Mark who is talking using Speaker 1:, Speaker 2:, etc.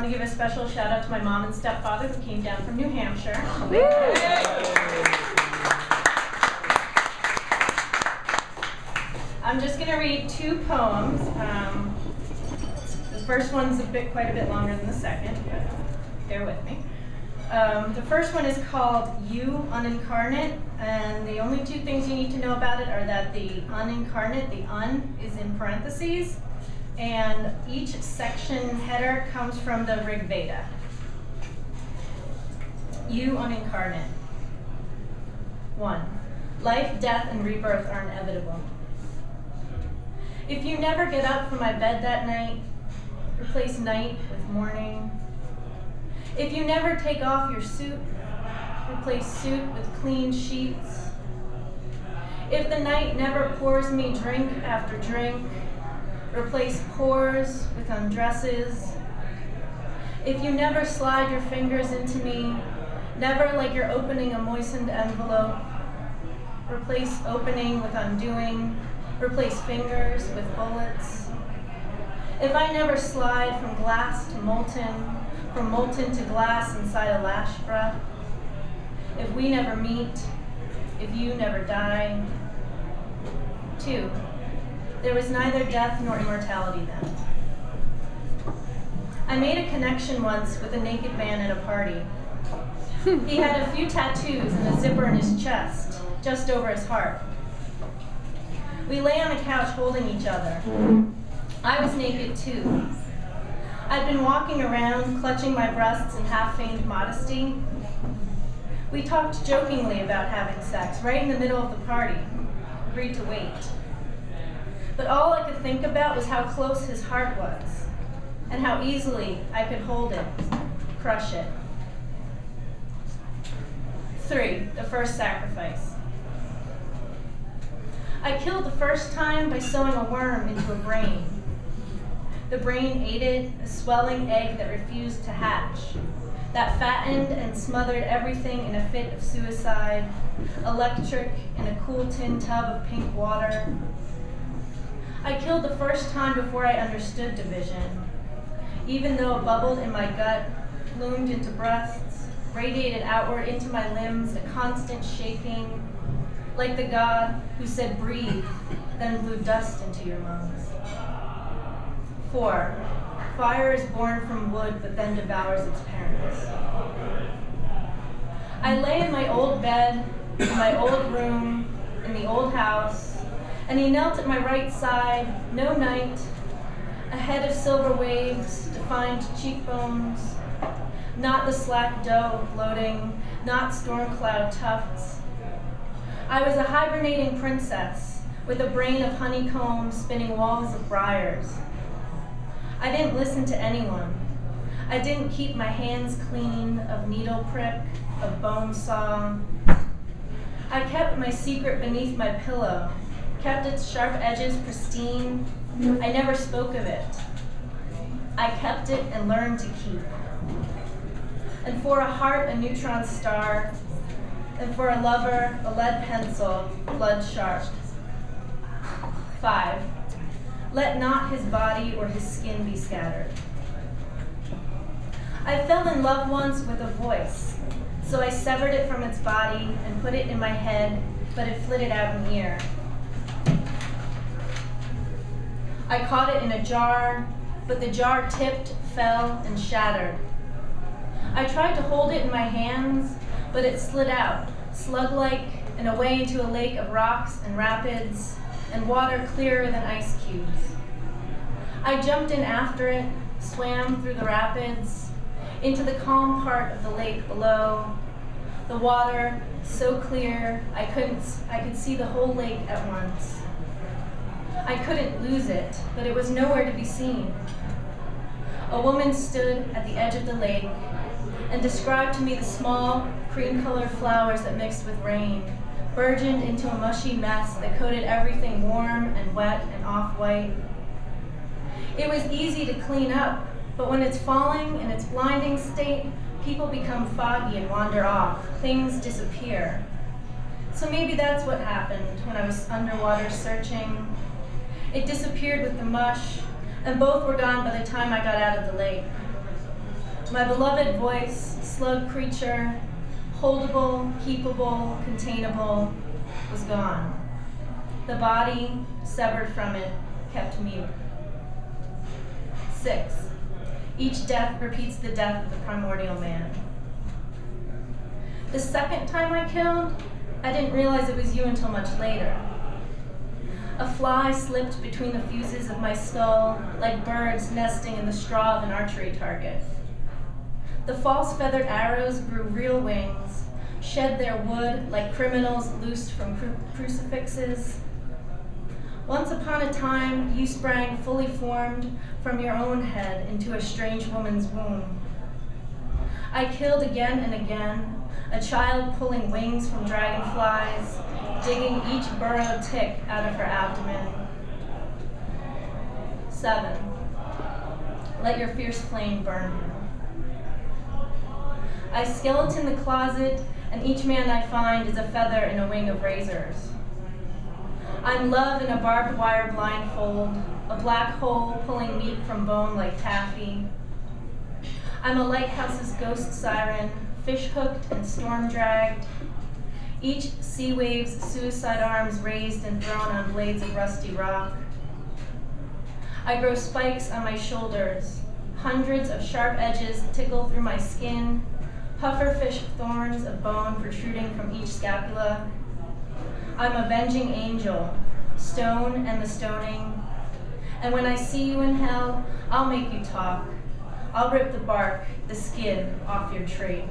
Speaker 1: want to give a special shout out to my mom and stepfather who came down from New Hampshire. I'm just going to read two poems. The first one's quite a bit longer than the second, but bear with me. The first one is called You Unincarnate, and the only two things you need to know about it are that the unincarnate, the un, is in parentheses, and each section header comes from the Rig Veda. You Unincarnate. 1. Life, death, and rebirth are inevitable. If you never get up from my bed that night, replace night with morning. If you never take off your suit, replace suit with clean sheets. If the night never pours me drink after drink, replace pours with undresses. If you never slide your fingers into me, never like you're opening a moistened envelope, replace opening with undoing, replace fingers with bullets. If I never slide from glass to molten, from molten to glass inside a lash breath, if we never meet, if you never die. 2. There was neither death nor immortality then. I made a connection once with a naked man at a party. He had a few tattoos and a zipper in his chest, just over his heart. We lay on a couch holding each other. I was naked too. I'd been walking around, clutching my breasts in half-feigned modesty. We talked jokingly about having sex right in the middle of the party, agreed to wait. But all I could think about was how close his heart was, and how easily I could hold it, crush it. 3. The first sacrifice. I killed the first time by sewing a worm into a brain. The brain ate it, a swelling egg that refused to hatch, that fattened and smothered everything in a fit of suicide, electric in a cool tin tub of pink water. I killed the first time before I understood division, even though it bubbled in my gut, bloomed into breasts, radiated outward into my limbs, a constant shaking, like the God who said breathe, then blew dust into your lungs. 4. Fire is born from wood, but then devours its parents. I lay in my old bed, in my old room, in the old house, and he knelt at my right side, no night, a head of silver waves, defined cheekbones, not the slack dough floating, not storm cloud tufts. I was a hibernating princess with a brain of honeycomb spinning walls of briars. I didn't listen to anyone. I didn't keep my hands clean of needle prick, of bone saw. I kept my secret beneath my pillow, kept its sharp edges pristine. I never spoke of it. I kept it and learned to keep. And for a heart, a neutron star, and for a lover, a lead pencil, blood sharp. 5. Let not his body or his skin be scattered. I fell in love once with a voice, so I severed it from its body and put it in my head, but it flitted out in ear. I caught it in a jar, but the jar tipped, fell, and shattered. I tried to hold it in my hands, but it slid out, slug-like, and away into a lake of rocks and rapids, and water clearer than ice cubes. I jumped in after it, swam through the rapids, into the calm part of the lake below. The water, so clear, I could see the whole lake at once. I couldn't lose it, but it was nowhere to be seen. A woman stood at the edge of the lake and described to me the small, cream-colored flowers that mixed with rain, burgeoned into a mushy mess that coated everything warm and wet and off-white. It was easy to clean up, but when it's falling in its blinding state, people become foggy and wander off. Things disappear. So maybe that's what happened when I was underwater searching. It disappeared with the mush, and both were gone by the time I got out of the lake. My beloved voice, slug creature, holdable, keepable, containable, was gone. The body, severed from it, kept mute. 6. Each death repeats the death of the primordial man. The second time I killed, I didn't realize it was you until much later. A fly slipped between the fuses of my skull, like birds nesting in the straw of an archery target. The false feathered arrows grew real wings, shed their wood like criminals loosed from crucifixes. Once upon a time, you sprang fully formed from your own head into a strange woman's womb. I killed again and again, a child pulling wings from dragonflies, digging each burrowed tick out of her abdomen. 7. Let your fierce flame burn him. I skeleton the closet, and each man I find is a feather in a wing of razors. I'm love in a barbed wire blindfold, a black hole pulling meat from bone like taffy. I'm a lighthouse's ghost siren, fish hooked and storm dragged. Each sea wave's suicide arms raised and thrown on blades of rusty rock. I grow spikes on my shoulders. Hundreds of sharp edges tickle through my skin, pufferfish thorns of bone protruding from each scapula. I'm a venging angel, stone and the stoning. And when I see you in hell, I'll make you talk. I'll rip the bark, the skin off your tree.